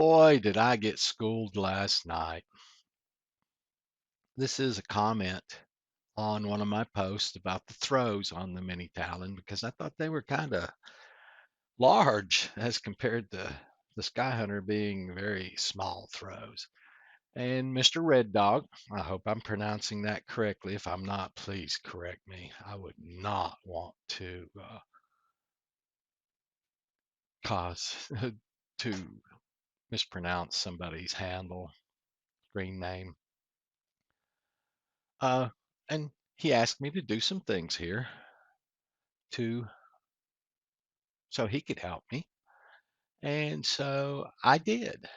Boy, did I get schooled last night. This is a comment on one of my posts about the throws on the mini Talon because I thought they were kind of large as compared to the Skyhunter being very small throws. And Mr. Red Dog, I hope I'm pronouncing that correctly. If I'm not, please correct me. I would not want to cause to mispronounce somebody's handle, screen name. Uh, and he asked me to do some things here to so he could help me. And so I did.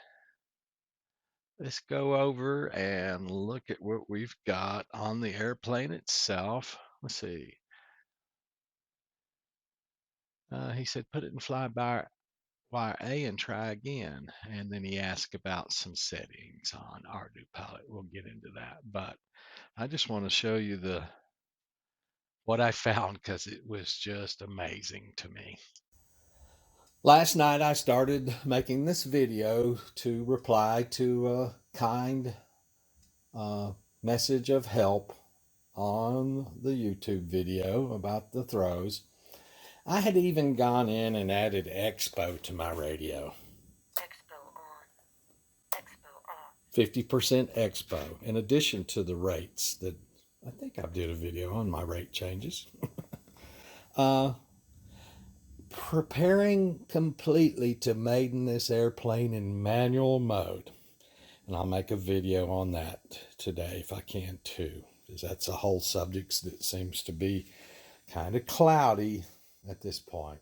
Let's go over and look at what we've got on the airplane itself. Let's see. He said, put it in fly-by wire A and try again. And then he asked about some settings on ArduPilot. We'll get into that. But I just want to show you what I found because it was just amazing to me. Last night I started making this video to reply to a kind message of help on the YouTube video about the throws. I had even gone in and added Expo to my radio. Expo on, Expo off. 50% Expo in addition to the rates that I think I did a video on my rate changes. Preparing completely to maiden this airplane in manual mode. And I'll make a video on that today if I can too, because that's a whole subject that seems to be kind of cloudy at this point.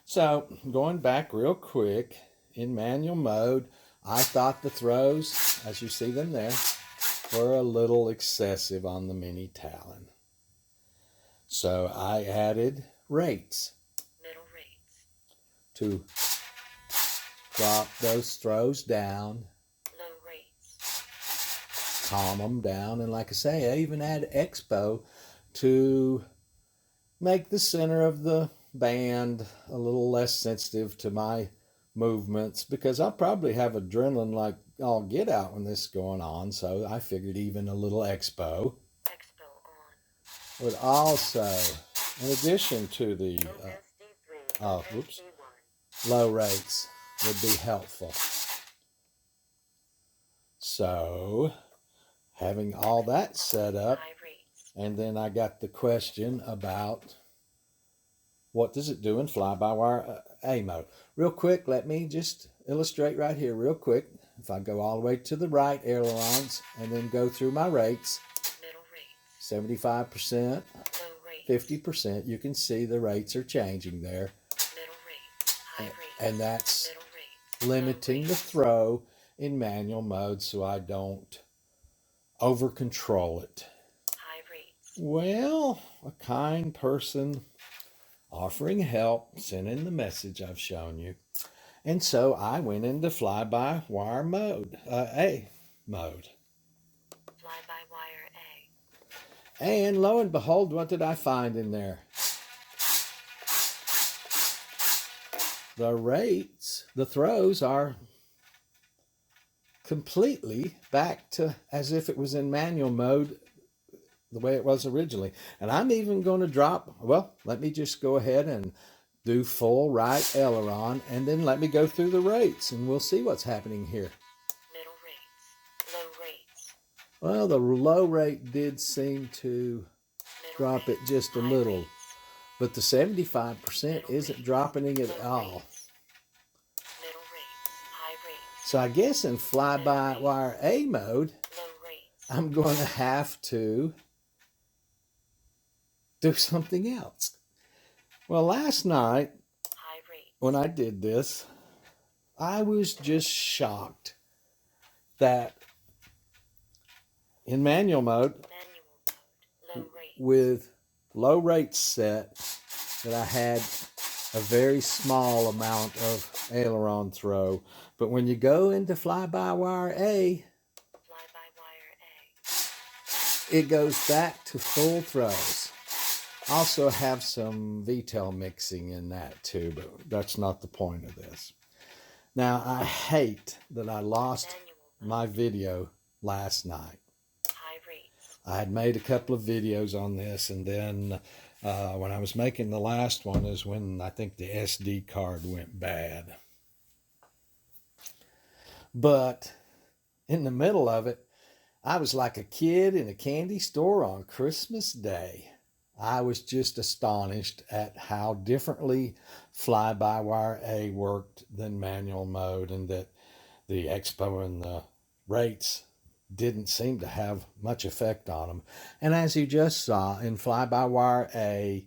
So going back real quick, in manual mode, I thought the throws, as you see them there, were a little excessive on the mini Talon. So I added rates. Middle rates. To drop those throws down. Low rates. Calm them down. And like I say, I even add Expo to make the center of the band a little less sensitive to my movements, because I'll probably have adrenaline like all get out when this is going on. So I figured even a little Expo would also, in addition to the low rates, would be helpful. So having all that set up, and then I got the question about what does it do in fly-by-wire A mode. Real quick, let me just illustrate right here real quick. If I go all the way to the right, ailerons, and then go through my rates, 75%, 50%, you can see the rates are changing there. And that's limiting the throw in manual mode so I don't over control it. Well, a kind person offering help sent in the message I've shown you. And so I went into fly-by-wire mode, A mode. Fly-by-wire A. And lo and behold, what did I find in there? The rates, the throws are completely back to as if it was in manual mode the way it was originally. And I'm even going to drop, well, let me just go ahead and do full right aileron, and then let me go through the rates, and we'll see what's happening here. Middle rates, low rates. Well, the low rate did seem to drop it just a little, but the 75% isn't dropping it at all. So I guess in fly-by-wire A mode, I'm going to have to do something else. Well, last night when I did this, I was just shocked that in manual mode, with low rates set, that I had a very small amount of aileron throw. But when you go into fly-by-wire A, it goes back to full throws. Also have some VTEL mixing in that too, but that's not the point of this. Now, I hate that I lost my video last night. I had made a couple of videos on this, and then when I was making the last one is when I think the SD card went bad. But in the middle of it, I was like a kid in a candy store on Christmas Day. I was just astonished at how differently fly-by-wire A worked than manual mode, and that the expo and the rates didn't seem to have much effect on them. And as you just saw in fly-by-wire A,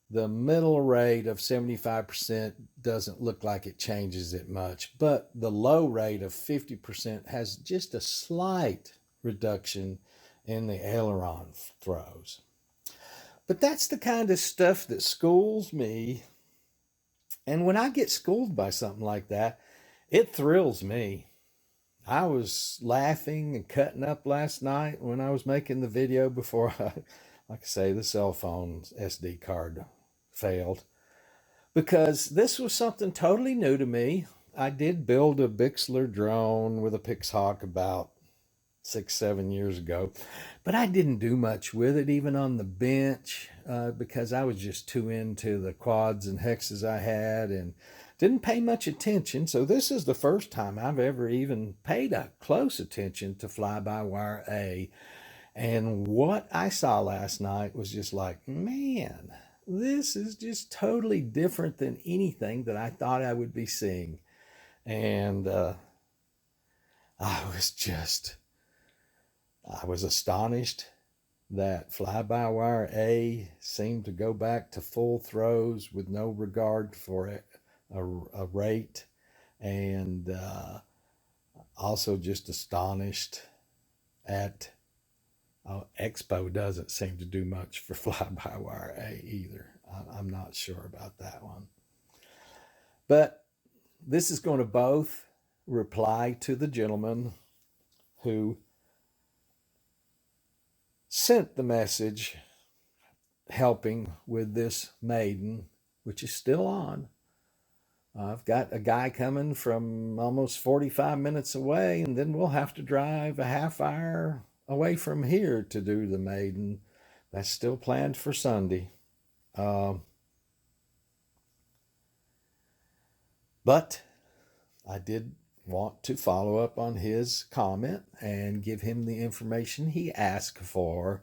the middle rate of 75% doesn't look like it changes it much, but the low rate of 50% has just a slight reduction in the aileron throws. But that's the kind of stuff that schools me. And when I get schooled by something like that, it thrills me. I was laughing and cutting up last night when I was making the video before like I say, the cell phone SD card failed, because this was something totally new to me. I did build a Bixler drone with a Pixhawk about 6, 7 years ago, but I didn't do much with it, even on the bench, because I was just too into the quads and hexes I had and didn't pay much attention. So this is the first time I've ever even paid a close attention to fly-by-wire A. And what I saw last night was just like, man, this is just totally different than anything that I thought I would be seeing. And I was just, I was astonished that fly-by-wire A seemed to go back to full throws with no regard for a rate. And also just astonished at Expo doesn't seem to do much for fly-by-wire A either. I'm not sure about that one. But this is going to both reply to the gentleman who sent the message helping with this maiden, which is still on. I've got a guy coming from almost 45 minutes away, and then we'll have to drive a half hour away from here to do the maiden. That's still planned for Sunday. Um, but I did want to follow up on his comment and give him the information he asked for.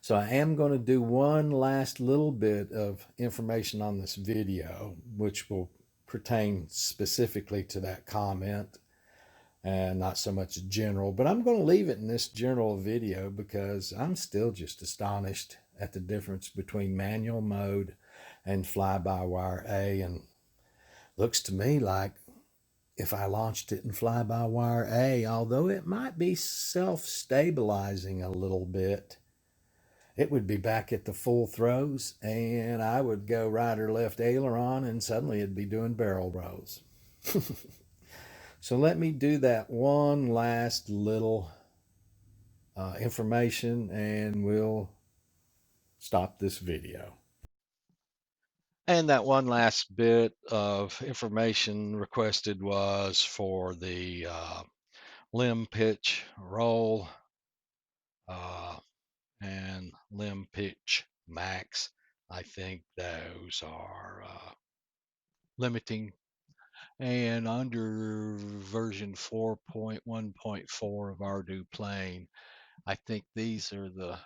So I am going to do one last little bit of information on this video, which will pertain specifically to that comment and not so much general, but I'm going to leave it in this general video because I'm still just astonished at the difference between manual mode and fly-by-wire A. And looks to me like if I launched it in fly-by-wire A, although it might be self-stabilizing a little bit, it would be back at the full throws, and I would go right or left aileron, and suddenly it'd be doing barrel rolls. So let me do that one last little information, and we'll stop this video. And that one last bit of information requested was for the limb pitch roll uh, and limb pitch max. I think those are limiting. And under version 4.1.4 of our new plane, I think these are the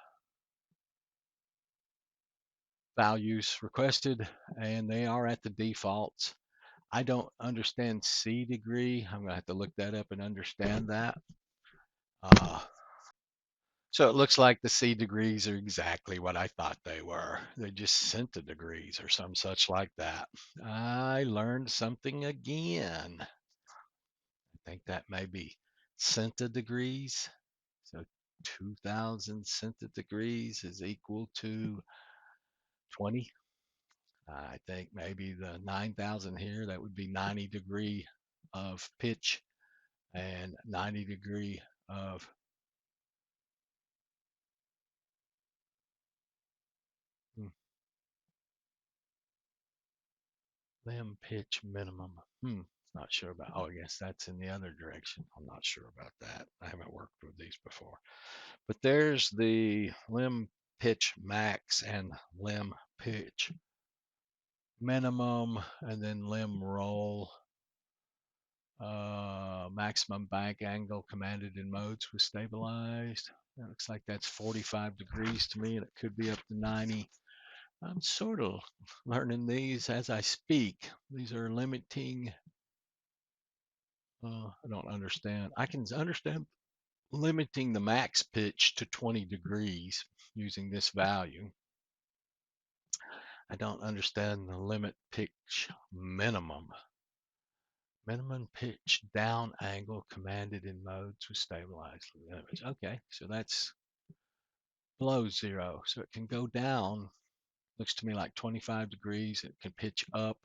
values requested, and they are at the defaults. I don't understand C degree. I'm going to have to look that up and understand that. Uh, so it looks like the C degrees are exactly what I thought they were. They just centidegrees or some such like that. I learned something again. I think that may be centidegrees. So 2000 centidegrees is equal to 20. I think maybe the 9,000 here, that would be 90 degree of pitch and 90 degree of hmm, limb pitch minimum. Not sure about. Oh, I guess that's in the other direction. I'm not sure about that. I haven't worked with these before. But there's the limb pitch max and limb pitch minimum, and then limb roll. Maximum bank angle commanded in modes was stabilized. That looks like that's 45 degrees to me, and it could be up to 90. I'm sort of learning these as I speak. These are limiting. I don't understand. I can understand limiting the max pitch to 20 degrees using this value. I don't understand the limit pitch minimum. Minimum pitch down angle commanded in modes with stabilized limits. Okay, so that's below zero. So it can go down, looks to me like 25 degrees. It can pitch up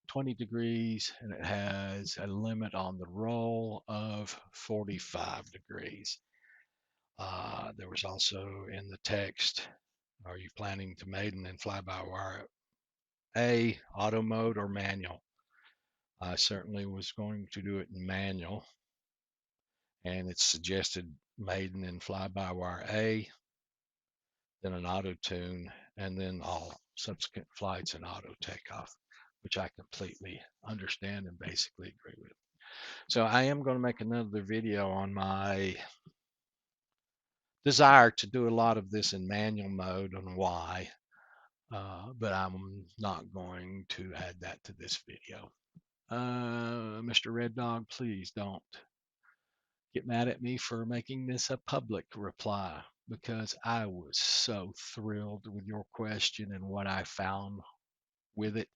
20 degrees, and it has a limit on the roll of 45 degrees. There was also in the text, are you planning to maiden and fly by wire A, auto mode or manual? I certainly was going to do it in manual, and it's suggested maiden and fly by wire A, then an auto tune, and then all subsequent flights and auto takeoff, which I completely understand and basically agree with. So I am going to make another video on my desire to do a lot of this in manual mode and why, but I'm not going to add that to this video. Mr. Red Dog, please don't get mad at me for making this a public reply, because I was so thrilled with your question and what I found with it,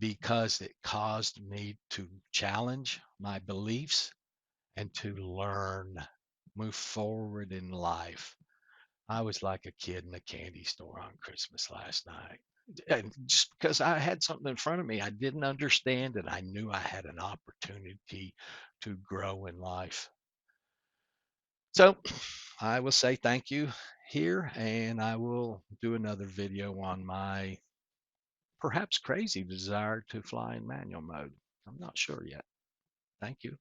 because it caused me to challenge my beliefs and to learn, move forward in life. I was like a kid in a candy store on Christmas last night. And just because I had something in front of me I didn't understand, and I knew I had an opportunity to grow in life. So I will say thank you here, and I will do another video on my perhaps crazy desire to fly in manual mode. I'm not sure yet. Thank you.